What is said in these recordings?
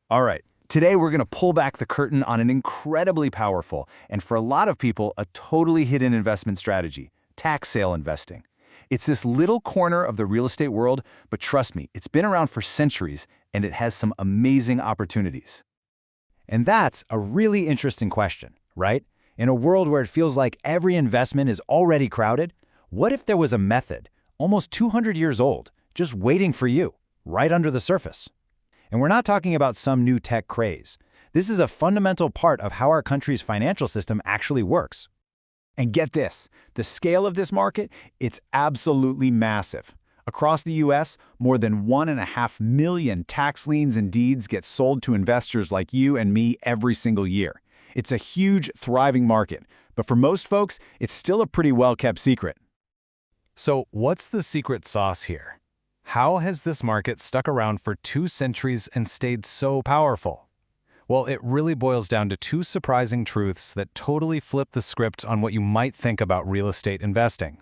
All right, today we're going to pull back the curtain on an incredibly powerful, and for a lot of people, a totally hidden investment strategy, tax sale investing. It's this little corner of the real estate world, but trust me, it's been around for centuries, and it has some amazing opportunities. And that's a really interesting question, right? In a world where it feels like every investment is already crowded, what if there was a method, almost 200 years old, just waiting for you, right under the surface? And we're not talking about some new tech craze. This is a fundamental part of how our country's financial system actually works. And get this, the scale of this market, it's absolutely massive. Across the U.S., more than 1.5 million tax liens and deeds get sold to investors like you and me every single year. It's a huge, thriving market, but for most folks, it's still a pretty well-kept secret. So what's the secret sauce here? How has this market stuck around for 2 centuries and stayed so powerful? Well, it really boils down to 2 surprising truths that totally flip the script on what you might think about real estate investing.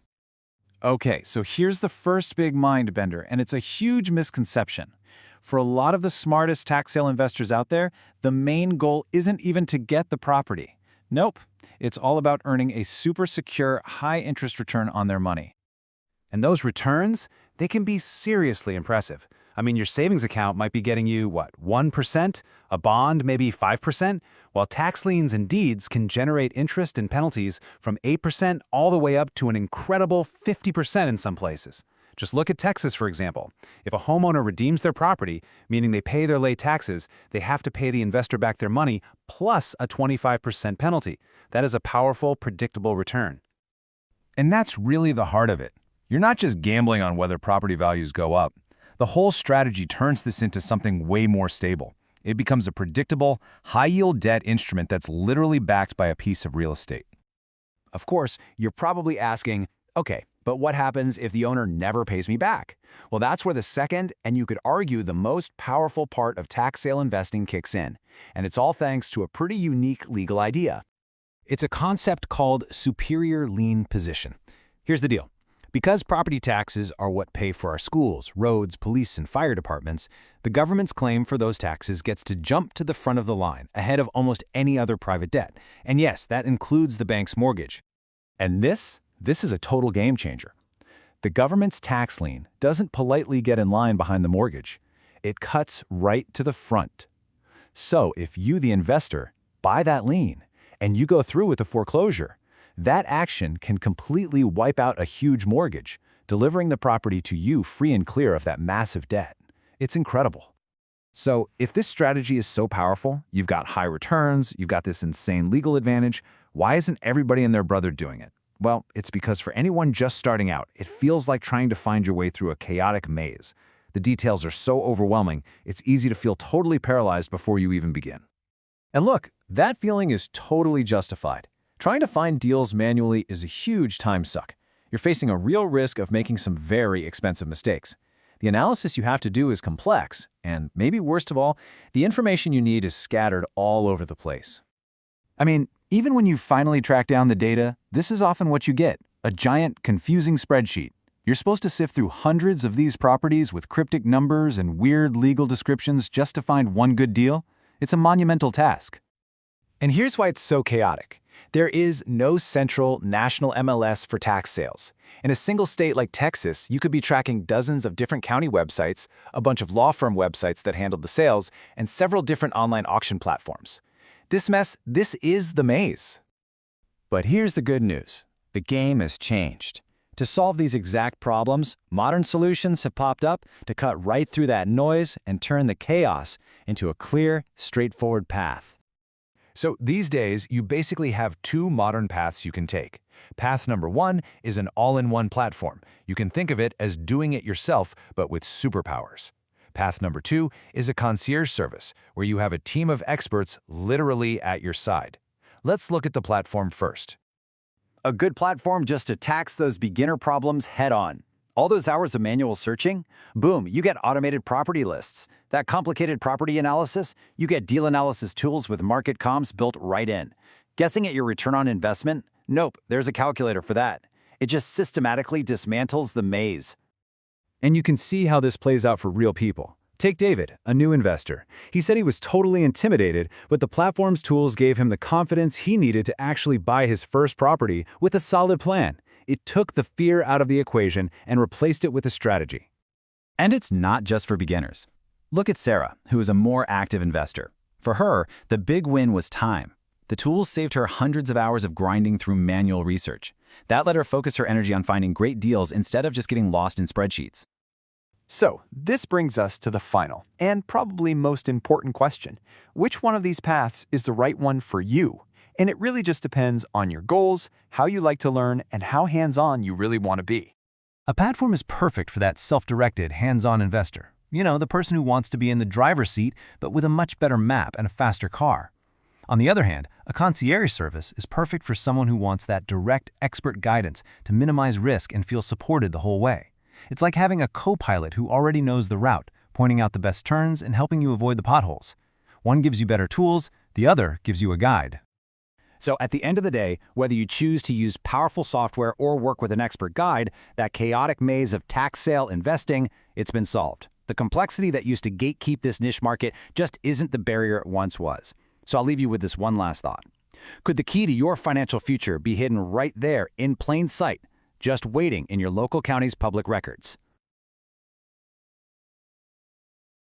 Okay, so here's the first big mind bender, and it's a huge misconception. For a lot of the smartest tax sale investors out there, the main goal isn't even to get the property. Nope, it's all about earning a super secure, high-interest return on their money. And those returns, they can be seriously impressive. I mean, your savings account might be getting you, 1%? A bond, maybe 5%? While tax liens and deeds can generate interest and penalties from 8% all the way up to an incredible 50% in some places. Just look at Texas, for example. If a homeowner redeems their property, meaning they pay their late taxes, they have to pay the investor back their money plus a 25% penalty. That is a powerful, predictable return. And that's really the heart of it. You're not just gambling on whether property values go up. The whole strategy turns this into something way more stable. It becomes a predictable, high-yield debt instrument that's literally backed by a piece of real estate. Of course, you're probably asking, okay, but what happens if the owner never pays me back? Well, that's where the second, and you could argue the most powerful part of tax sale investing kicks in. And it's all thanks to a pretty unique legal idea. It's a concept called superior lien position. Here's the deal. Because property taxes are what pay for our schools, roads, police, and fire departments, the government's claim for those taxes gets to jump to the front of the line, ahead of almost any other private debt. And yes, that includes the bank's mortgage. And this is a total game changer. The government's tax lien doesn't politely get in line behind the mortgage. It cuts right to the front. So if you, the investor, buy that lien, and you go through with the foreclosure, that action can completely wipe out a huge mortgage, delivering the property to you free and clear of that massive debt. It's incredible. So if this strategy is so powerful, you've got high returns, you've got this insane legal advantage, why isn't everybody and their brother doing it? Well, it's because for anyone just starting out, it feels like trying to find your way through a chaotic maze. The details are so overwhelming, it's easy to feel totally paralyzed before you even begin. And look, that feeling is totally justified. Trying to find deals manually is a huge time suck. You're facing a real risk of making some very expensive mistakes. The analysis you have to do is complex, and maybe worst of all, the information you need is scattered all over the place. I mean, even when you finally track down the data, this is often what you get, a giant, confusing spreadsheet. You're supposed to sift through hundreds of these properties with cryptic numbers and weird legal descriptions just to find one good deal. It's a monumental task. And here's why it's so chaotic. There is no central national MLS for tax sales. In a single state like Texas, you could be tracking dozens of different county websites, a bunch of law firm websites that handled the sales, and several different online auction platforms. This is the maze. But here's the good news. The game has changed. To solve these exact problems, modern solutions have popped up to cut right through that noise and turn the chaos into a clear, straightforward path. So these days, you basically have 2 modern paths you can take. Path number 1 is an all-in-one platform. You can think of it as doing it yourself, but with superpowers. Path number 2 is a concierge service, where you have a team of experts literally at your side. Let's look at the platform first. A good platform just attacks those beginner problems head-on. All those hours of manual searching? Boom, you get automated property lists. That complicated property analysis? You get deal analysis tools with market comps built right in. Guessing at your return on investment? Nope, there's a calculator for that. It just systematically dismantles the maze. And you can see how this plays out for real people. Take David, a new investor. He said he was totally intimidated, but the platform's tools gave him the confidence he needed to actually buy his first property with a solid plan. It took the fear out of the equation and replaced it with a strategy. And it's not just for beginners. Look at Sarah, who is a more active investor. For her, the big win was time. The tools saved her hundreds of hours of grinding through manual research. That let her focus her energy on finding great deals instead of just getting lost in spreadsheets. So, this brings us to the final, and probably most important question. Which one of these paths is the right one for you? And it really just depends on your goals, how you like to learn, and how hands-on you really want to be. A platform is perfect for that self-directed, hands-on investor. You know, the person who wants to be in the driver's seat, but with a much better map and a faster car. On the other hand, a concierge service is perfect for someone who wants that direct, expert guidance to minimize risk and feel supported the whole way. It's like having a co-pilot who already knows the route, pointing out the best turns and helping you avoid the potholes. One gives you better tools, the other gives you a guide. So at the end of the day, whether you choose to use powerful software or work with an expert guide, that chaotic maze of tax sale investing, it's been solved. The complexity that used to gatekeep this niche market just isn't the barrier it once was. So I'll leave you with this one last thought. Could the key to your financial future be hidden right there in plain sight, just waiting in your local county's public records?